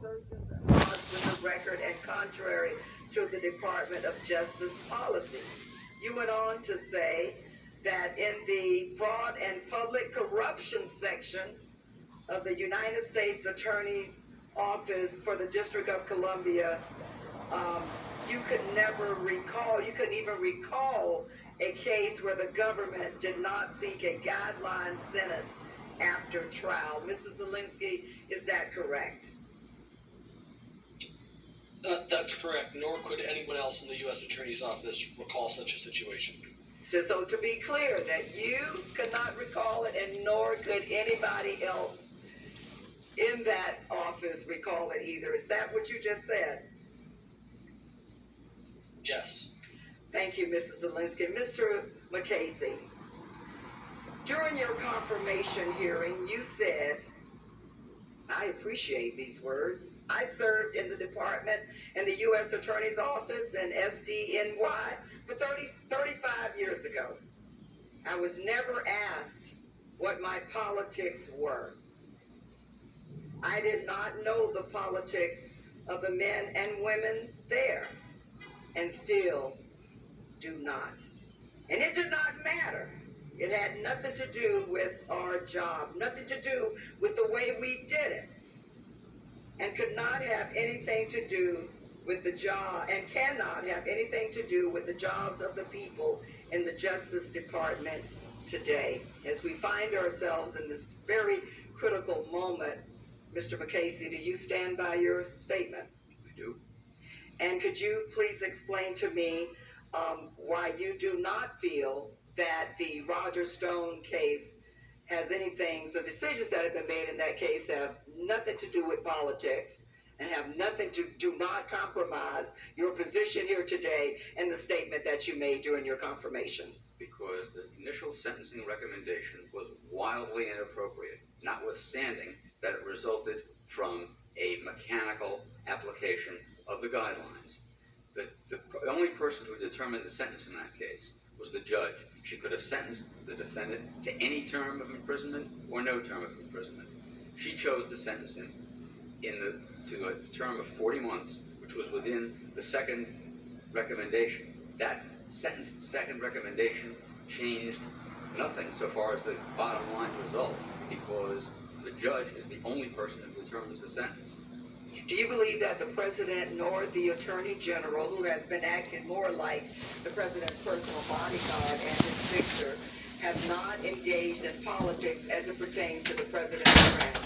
assertions at odds with the record and contrary to the Department of Justice policy. You went on to say that in the fraud and public corruption section of the United States Attorney's Office for the District of Columbia, you couldn't even recall a case where the government did not seek a guideline sentence after trial. Mrs. Zelensky, is that correct? That's correct, nor could anyone else in the U.S. Attorney's Office recall such a situation. So to be clear, that you could not recall it, and nor could anybody else in that office recall it either. Is that what you just said? Yes. Thank you, Mrs. Zelensky. Mr. McCasey, during your confirmation hearing, you said, I appreciate these words, I served in the department and the U.S. Attorney's Office and SDNY for 35 years ago. I was never asked what my politics were. I did not know the politics of the men and women there, and still do not. And it did not matter. It had nothing to do with our job, nothing to do with the way we did it, and could not have anything to do with the job, and cannot have anything to do with the jobs of the people in the Justice Department today. As we find ourselves in this very critical moment, Mr. McCasey, do you stand by your statement? I do. And could you please explain to me why you do not feel that the Roger Stone case has anything, the decisions that have been made in that case have nothing to do with politics and have nothing to do not compromise your position here today and the statement that you made during your confirmation? Because the initial sentencing recommendation was wildly inappropriate, notwithstanding that it resulted from a mechanical application of the guidelines. The only person who determined the sentence in that case was the judge. She could have sentenced the defendant to any term of imprisonment or no term of imprisonment. She chose to sentence him to a term of 40 months, which was within the second recommendation. That second recommendation changed nothing so far as the bottom line result, because the judge is the only person who determines the sentence. Do you believe that the President nor the Attorney General, who has been acting more like the President's personal bodyguard and his fixer, have not engaged in politics as it pertains to the President's grant?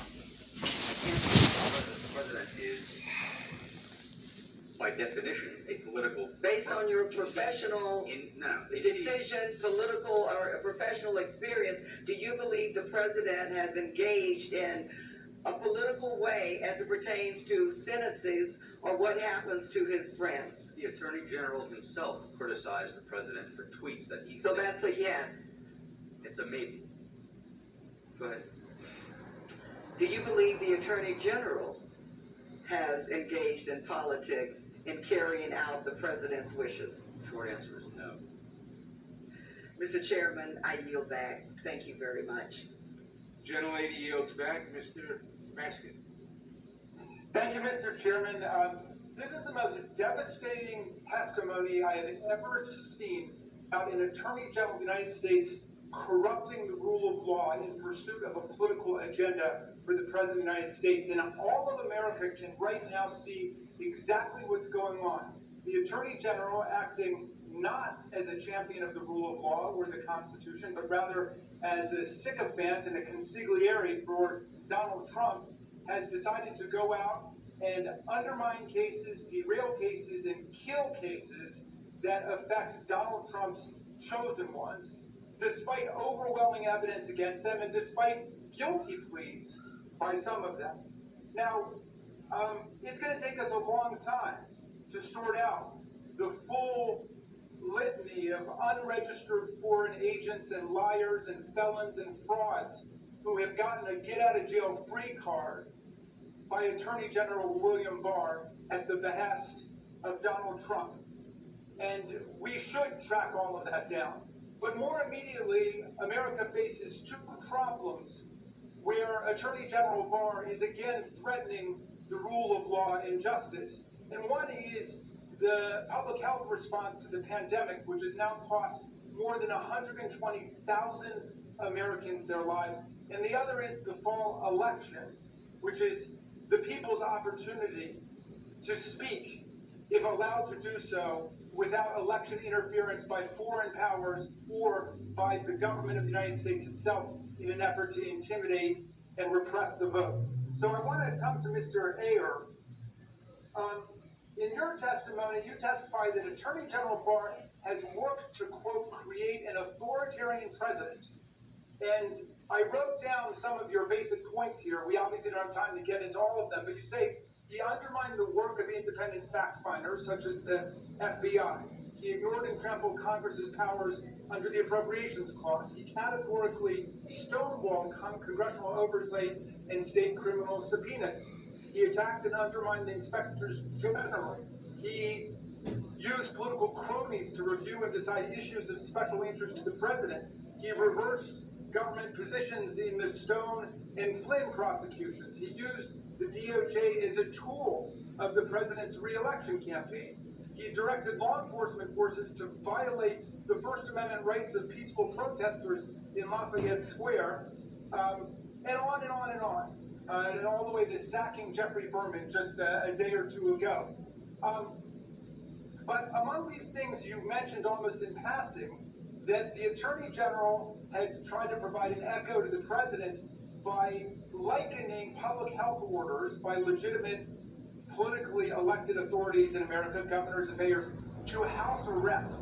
The President is, by definition, a political... Based on your professional decision, political or professional experience, do you believe the President has engaged in a political way as it pertains to sentences or what happens to his friends? The Attorney General himself criticized the President for tweets that he... So that's a yes. It's a maybe. Go ahead. Do you believe the Attorney General has engaged in politics in carrying out the President's wishes? Short answer is no. Mr. Chairman, I yield back. Thank you very much. Gentlelady yields back. Mr. Maskin. Thank you, Mr. Chairman. This is the most devastating testimony I have ever seen about an Attorney General of the United States corrupting the rule of law in pursuit of a political agenda for the President of the United States. And all of America can right now see exactly what's going on. The Attorney General acting not as a champion of the rule of law or the Constitution, but rather as a sycophant and a consigliere for Donald Trump, has decided to go out and undermine cases, derail cases, and kill cases that affect Donald Trump's chosen ones, despite overwhelming evidence against them and despite guilty pleas by some of them. Now, it's going to take us a long time to sort out the full litany of unregistered foreign agents and liars and felons and frauds who have gotten a get-out-of-jail-free card by Attorney General William Barr at the behest of Donald Trump. And we should track all of that down. But more immediately, America faces two problems where Attorney General Barr is again threatening the rule of law and justice. And one is the public health response to the pandemic, which has now cost more than 120,000 Americans their lives. And the other is the fall election, which is the people's opportunity to speak, if allowed to do so, without election interference by foreign powers or by the government of the United States itself in an effort to intimidate and repress the vote. So I want to come to Mr. Ayer. In your testimony, you testified that Attorney General Barr has worked to, quote, create an authoritarian president. And I wrote down some of your basic points here. We obviously don't have time to get into all of them, but you say he undermined the work of independent fact finders, such as the FBI. He ignored and trampled Congress's powers under the Appropriations Clause. He categorically stonewalled congressional oversight and state criminal subpoenas. He attacked and undermined the inspectors general. He used political cronies to review and decide issues of special interest to the president. He reversed government positions in the Stone and Flynn prosecutions. He used the DOJ as a tool of the president's re-election campaign. He directed law enforcement forces to violate the First Amendment rights of peaceful protesters in Lafayette Square, and on and on and on. And all the way to sacking Jeffrey Berman just a day or two ago. But among these things, you mentioned almost in passing that the Attorney General had tried to provide an echo to the President by likening public health orders by legitimate politically elected authorities in America, governors and mayors, to house arrest.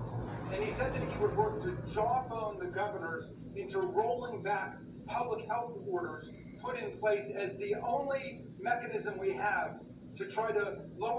And he said that he would work to jawbone the governors into rolling back public health orders put in place as the only mechanism we have to try to lower